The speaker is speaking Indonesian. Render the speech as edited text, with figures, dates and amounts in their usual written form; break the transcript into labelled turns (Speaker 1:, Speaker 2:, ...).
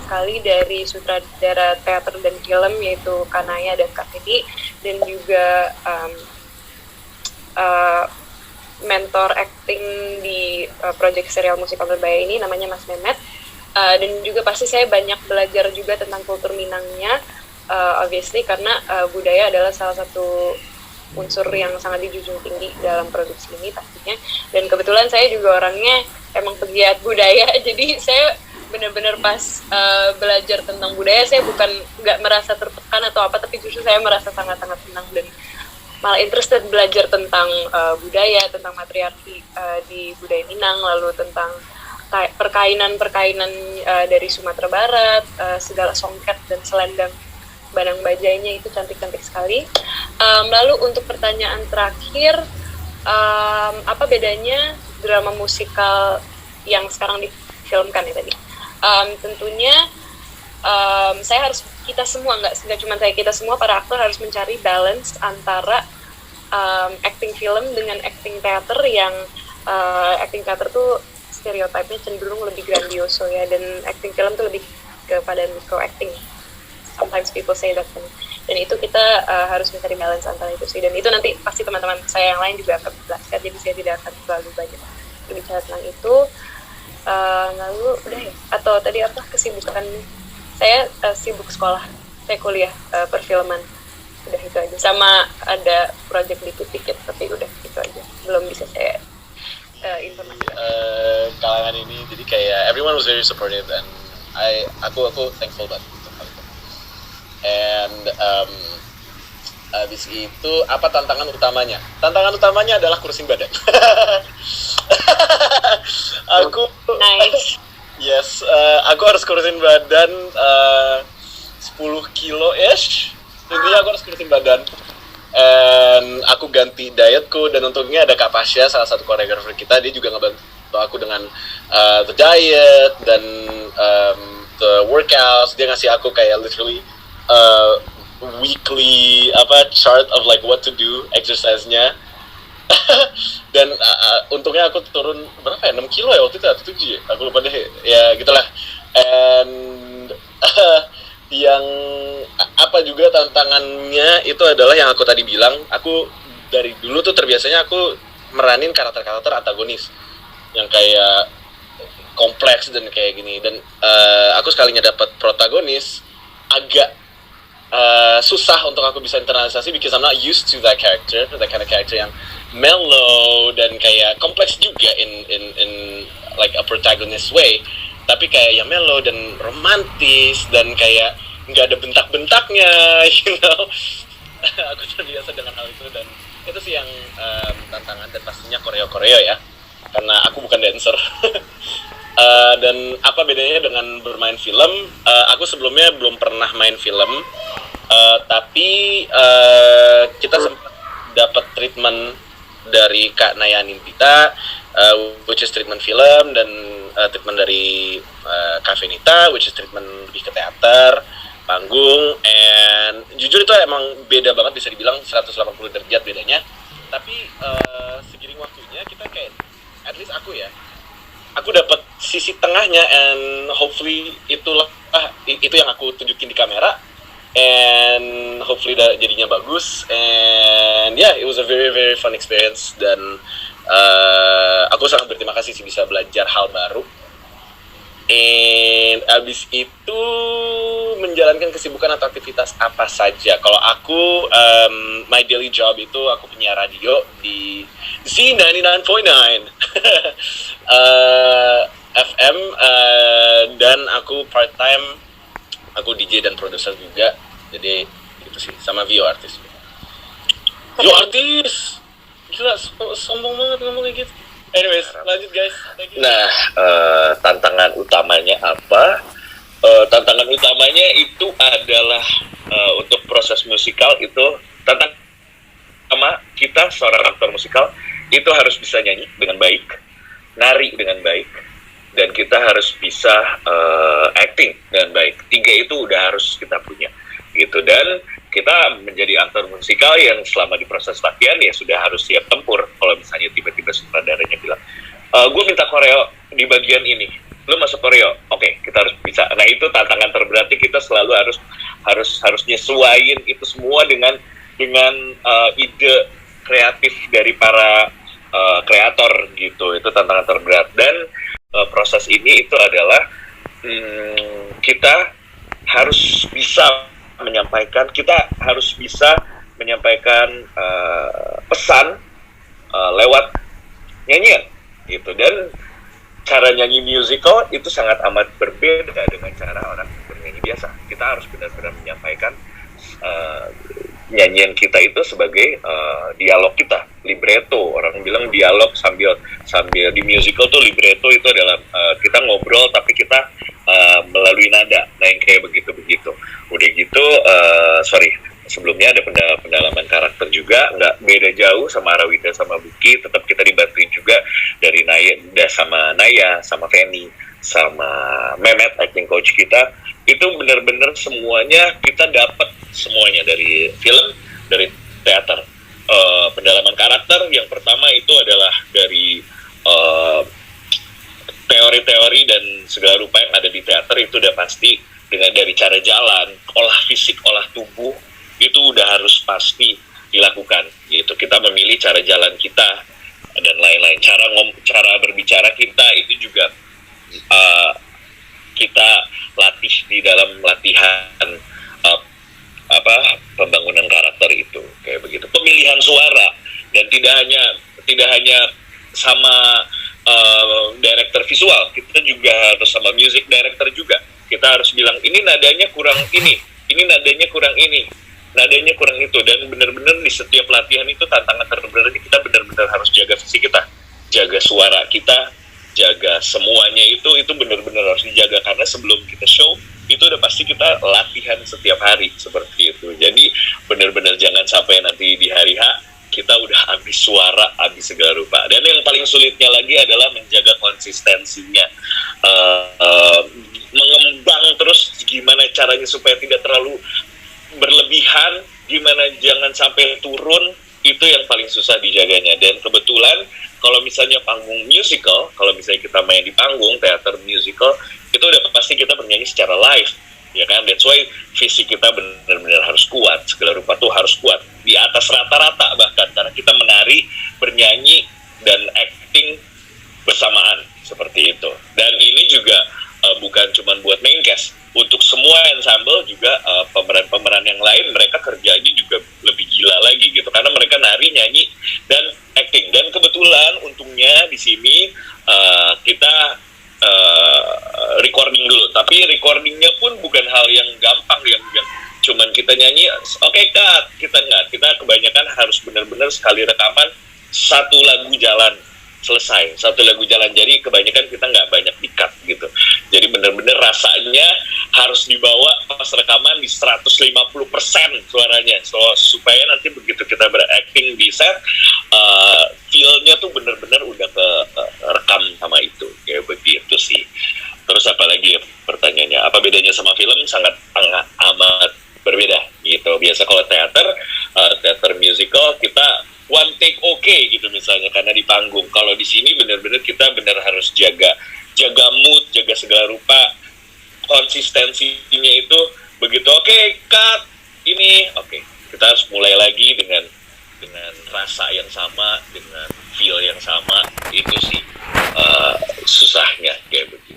Speaker 1: sekali dari sutradara teater dan film yaitu Kanaya dan Kak Titi, dan juga mentor acting di project serial musikal berbahaya ini namanya Mas Mehmet. Dan juga pasti saya banyak belajar juga tentang kultur Minangnya, obviously karena budaya adalah salah satu unsur yang sangat dijunjung tinggi dalam produksi ini pastinya. Dan kebetulan saya juga orangnya emang pegiat budaya, jadi saya benar-benar pas belajar tentang budaya, saya bukan nggak merasa tertekan atau apa, tapi justru saya merasa sangat-sangat senang dan malah interested belajar tentang budaya, tentang matriarki di budaya Minang, lalu tentang perkainan-perkainan dari Sumatera Barat, segala songket dan selendang Banang Bajainya itu cantik-cantik sekali. Lalu untuk pertanyaan terakhir, apa bedanya drama musikal yang sekarang difilmkan ya tadi? Tentunya kita semua, nggak cuma saya, kita semua para aktor harus mencari balance antara acting film dengan acting teater yang acting teater tuh stereotipnya cenderung lebih grandioso ya, dan acting film tuh lebih kepada micro acting. Sometimes people say that, dan itu kita harus mencari balance antara itu sih, dan itu nanti pasti teman-teman saya yang lain juga akan menjelaskan, jadi saya tidak akan terlalu banyak berbicara tentang itu. Lalu udah ya, atau tadi apa kesibukan saya? Sibuk sekolah, saya kuliah perfilman, udah itu aja, sama ada project dikit-dikit, tapi udah itu aja, belum bisa saya informasi.
Speaker 2: Kalangan ini jadi kayak everyone was very supportive, and aku thankful banget. And habis itu apa tantangan utamanya? Tantangan utamanya adalah kurusin badan. Aku
Speaker 1: nice.
Speaker 2: Yes, aku harus kurusin badan 10 kilo-ish. Intinya aku harus kurusin badan. And aku ganti dietku, dan untungnya ada Kak Pasha, salah satu koreografer kita, dia juga ngebantu aku dengan the diet dan the workouts. Dia ngasih aku kayak literally weekly chart of like what to do, exercise-nya. Dan untungnya aku turun berapa ya, 6 kilo ya waktu itu, atau 7 ya, aku lupa deh ya gitulah. And yang apa juga tantangannya itu adalah yang aku tadi bilang, aku dari dulu tuh terbiasanya aku meranin karakter-karakter antagonis yang kayak kompleks dan kayak gini, dan aku sekalinya dapat protagonis agak susah untuk aku bisa internalisasi because I'm not used to that kind of character yang mellow dan kayak kompleks juga in like a protagonist way, tapi kayak yang mellow dan romantis dan kayak nggak ada bentak-bentaknya, you know. Aku terbiasa dengan hal itu, dan itu sih yang tantangan, dan pastinya koreo ya, karena aku bukan dancer. Dan apa bedanya dengan bermain film? Aku sebelumnya belum pernah main film, tapi kita sempat dapat treatment dari Kak Naya Nintita, which is treatment film, dan treatment dari Kak Venita, which is treatment lebih ke teater, panggung, and jujur itu emang beda banget, bisa dibilang 180 derajat bedanya. Tapi segiring waktunya kita kayak, at least aku dapat sisi tengahnya, and hopefully itu yang aku tunjukin di kamera, and hopefully jadinya bagus. And yeah, it was a very very fun experience, dan aku sangat berterima kasih sih bisa belajar hal baru. And abis itu menjalankan kesibukan atau aktivitas apa saja. Kalau aku, my daily job itu aku penyiar radio di Z99.9 FM, dan aku part time, aku DJ dan produser juga. Jadi itu sih, sama VO artis. VO artis, gila, sombong banget ngomong kayak gitu. Anyways, lanjut guys.
Speaker 3: Nah, tantangan utamanya apa? Tantangan utamanya itu adalah untuk proses musikal itu, tantangan pertama kita seorang aktor musikal itu harus bisa nyanyi dengan baik, nari dengan baik, dan kita harus bisa acting dengan baik. 3 itu udah harus kita punya gitu. Dan kita menjadi aktor musikal yang selama di proses latihan ya sudah harus siap tempur. Kalau misalnya tiba-tiba sutradaranya bilang, gue minta koreo di bagian ini, lu masuk koreo, oke, kita harus bisa. Nah itu tantangan terberatnya, kita selalu harus nyesuaiin itu semua dengan ide kreatif dari para kreator gitu. Itu tantangan terberat. Dan proses ini itu adalah kita harus bisa menyampaikan pesan lewat nyanyian gitu. Dan cara nyanyi musical itu sangat amat berbeda dengan cara orang bernyanyi biasa. Kita harus benar-benar menyampaikan nyanyian kita itu sebagai dialog kita, libretto. Orang bilang dialog sambil di musical tuh libretto itu adalah kita ngobrol tapi kita melalui nada. Nah yang kayak begitu. Udah gitu, sebelumnya ada pendalaman karakter juga, nggak beda jauh sama Arawida sama Buki, tetap kita dibantuin juga dari Naya sama Feni sama Mehmet, acting coach kita. Itu benar-benar semuanya kita dapat semuanya dari film, dari teater. Pendalaman karakter yang pertama itu adalah dari teori-teori dan segala rupa yang ada di teater. Itu udah pasti dari cara jalan, olah fisik, olah tubuh, itu udah harus pasti dilakukan gitu. Kita memilih cara jalan kita dan lain-lain, cara berbicara kita itu juga kita latih di dalam latihan pembangunan karakter itu kayak begitu. Pemilihan suara, dan tidak hanya sama director visual, kita juga harus sama music director juga. Kita harus bilang ini nadanya kurang ini nadanya kurang ini, nadanya kurang itu. Dan benar-benar di setiap latihan itu tantangan terberat, kita benar-benar harus jaga fisik kita, jaga suara kita, jaga semuanya itu benar-benar harus dijaga. Karena sebelum kita show itu udah pasti kita latihan setiap hari seperti itu. Jadi benar-benar jangan sampai nanti di hari H kita udah habis suara, habis segala rupa. Dan yang paling sulitnya lagi adalah menjaga konsistensinya, mengembang terus gimana caranya supaya tidak terlalu berlebihan, gimana jangan sampai turun, itu yang paling susah dijaganya. Dan kebetulan kalau misalnya panggung musical, kalau misalnya kita main di panggung teater musical, itu udah pasti kita bernyanyi secara live, ya kan? That's why fisik kita benar-benar harus kuat, segala rupa tuh harus kuat, di atas rata-rata bahkan, karena kita menari, bernyanyi, dan acting bersamaan seperti itu. Dan ini juga bukan cuma buat main cast, untuk semua ensemble juga pemeran-pemeran yang lain, mereka kerjanya juga lebih gila lagi gitu, karena mereka nari, nyanyi, dan acting. Dan kebetulan untungnya di sini kita recording dulu, tapi recordingnya pun bukan hal yang gampang, yang cuman kita nyanyi, oke, cut, kita nggak, kita kebanyakan harus benar-benar sekali rekaman satu lagu jalan selesai, satu lagu jalan. Jadi kebanyakan kita nggak banyak di-cut gitu. Jadi benar-benar rasanya harus dibawa pas rekaman di 150% suaranya, supaya nanti begitu kita berakting di set, feel-nya tuh benar-benar udah ke rekam sama itu, kayak begitu sih. Terus apa lagi ya pertanyaannya? Apa bedanya sama film? Sangat amat berbeda gitu. Biasa kalau teater musical kita one take gitu misalnya, karena di panggung. Kalau di sini benar-benar kita harus jaga mood, jaga segala rupa, konsistensinya itu begitu cut ini, kita harus mulai lagi dengan rasa yang sama, dengan feel yang sama. Itu sih susahnya kayak begitu.